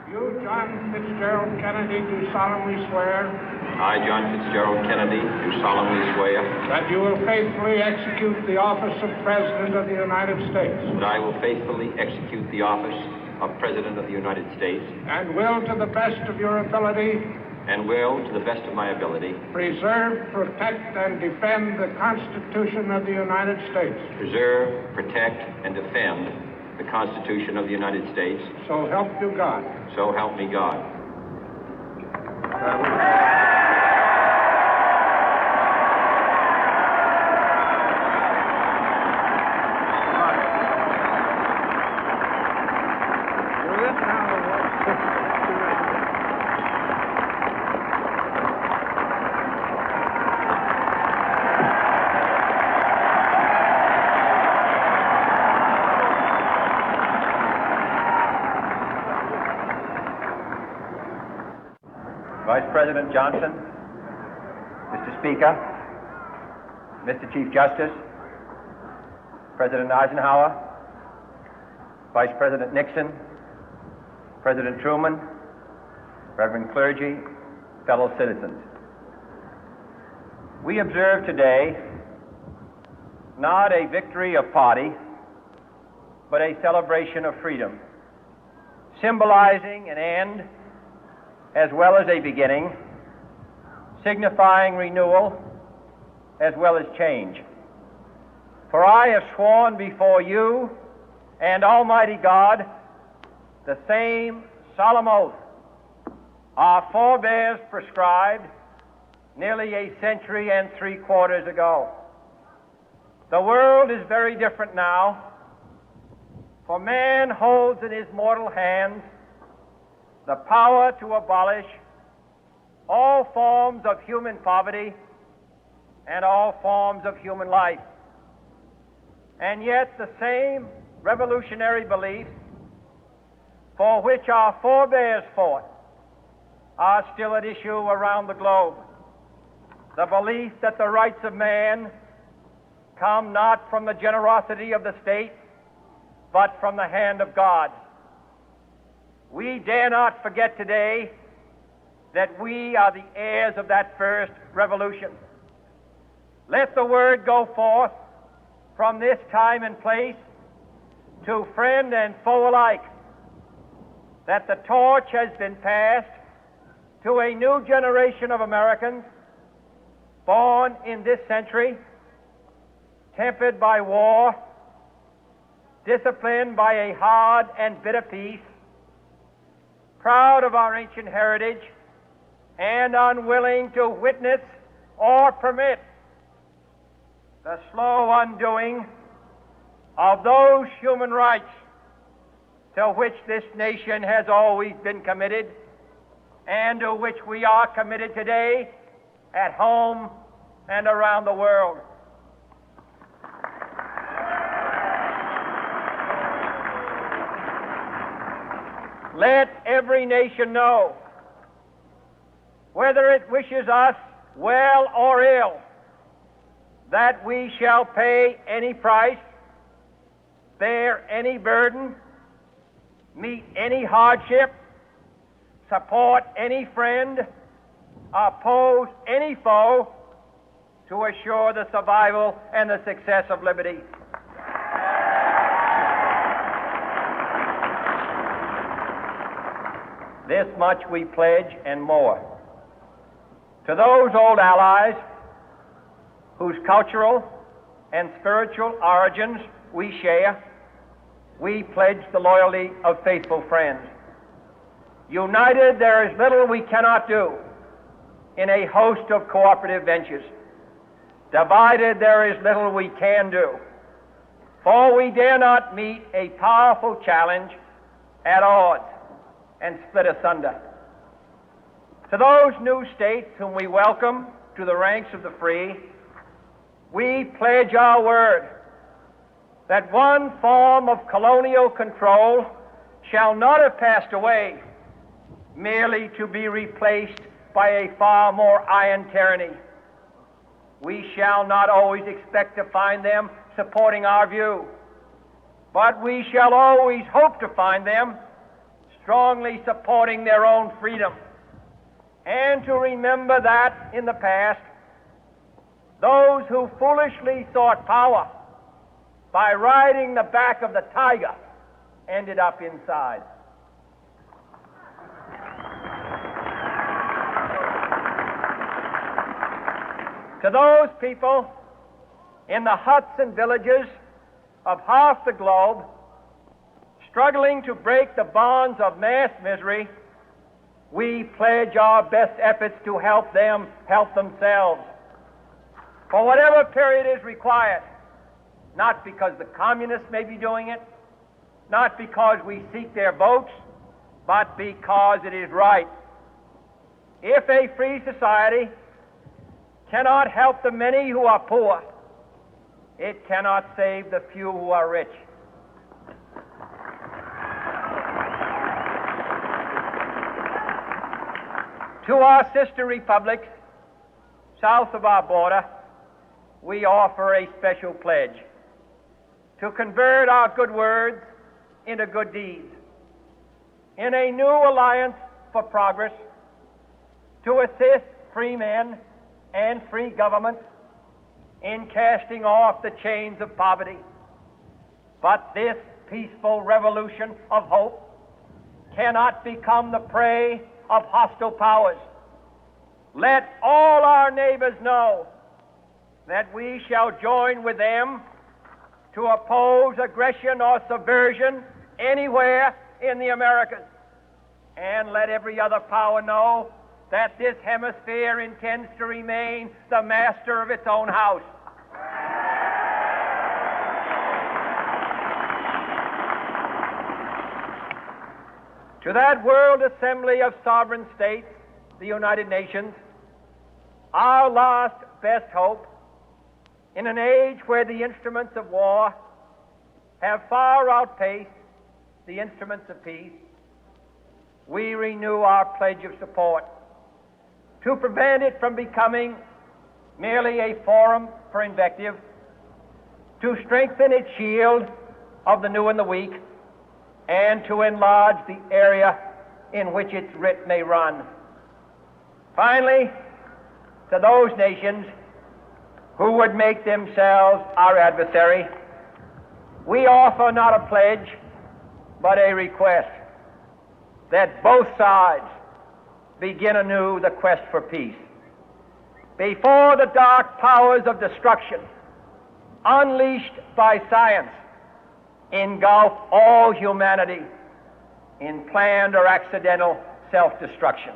You, John Fitzgerald Kennedy, do solemnly swear. I, John Fitzgerald Kennedy, do solemnly swear. That you will faithfully execute the office of President of the United States. That I will faithfully execute the office of President of the United States. And will, to the best of your ability. And will, to the best of my ability. Preserve, protect, and defend the Constitution of the United States. Preserve, protect, and defend the Constitution of the United States. So help you God. So help me God. Vice President Johnson, Mr. Speaker, Mr. Chief Justice, President Eisenhower, Vice President Nixon, President Truman, Reverend clergy, fellow citizens. We observe today not a victory of party, but a celebration of freedom, symbolizing an end as well as a beginning, signifying renewal as well as change. For I have sworn before you and Almighty God the same solemn oath our forebears prescribed nearly a century and 3/4 ago. The world is very different now, for man holds in his mortal hands the power to abolish all forms of human poverty and all forms of human life. And yet the same revolutionary beliefs for which our forebears fought are still at issue around the globe. The belief that the rights of man come not from the generosity of the state, but from the hand of God. We dare not forget today that we are the heirs of that first revolution. Let the word go forth from this time and place to friend and foe alike that the torch has been passed to a new generation of Americans born in this century, tempered by war, disciplined by a hard and bitter peace, proud of our ancient heritage, and unwilling to witness or permit the slow undoing of those human rights to which this nation has always been committed and to which we are committed today at home and around the world. Let every nation know, whether it wishes us well or ill, that we shall pay any price, bear any burden, meet any hardship, support any friend, oppose any foe to assure the survival and the success of liberty. This much we pledge and more. To those old allies whose cultural and spiritual origins we share, we pledge the loyalty of faithful friends. United, there is little we cannot do in a host of cooperative ventures. Divided, there is little we can do, for we dare not meet a powerful challenge at odds and split asunder. To those new states whom we welcome to the ranks of the free, we pledge our word that one form of colonial control shall not have passed away, merely to be replaced by a far more iron tyranny. We shall not always expect to find them supporting our view, but we shall always hope to find them strongly supporting their own freedom, and to remember that in the past, those who foolishly sought power by riding the back of the tiger ended up inside. To those people in the huts and villages of half the globe struggling to break the bonds of mass misery, we pledge our best efforts to help them help themselves for whatever period is required, not because the communists may be doing it, not because we seek their votes, but because it is right. If a free society cannot help the many who are poor, it cannot save the few who are rich. To our sister republics south of our border, we offer a special pledge to convert our good words into good deeds, in a new alliance for progress, to assist free men and free governments in casting off the chains of poverty. But this peaceful revolution of hope cannot become the prey of hostile powers. Let all our neighbors know that we shall join with them to oppose aggression or subversion anywhere in the Americas. And let every other power know that this hemisphere intends to remain the master of its own house. To that World Assembly of Sovereign States, the United Nations, our last best hope, in an age where the instruments of war have far outpaced the instruments of peace, we renew our pledge of support to prevent it from becoming merely a forum for invective, to strengthen its shield of the new and the weak, and to enlarge the area in which its writ may run. Finally, to those nations who would make themselves our adversary, we offer not a pledge, but a request that both sides begin anew the quest for peace. Before the dark powers of destruction, unleashed by science, engulf all humanity in planned or accidental self-destruction.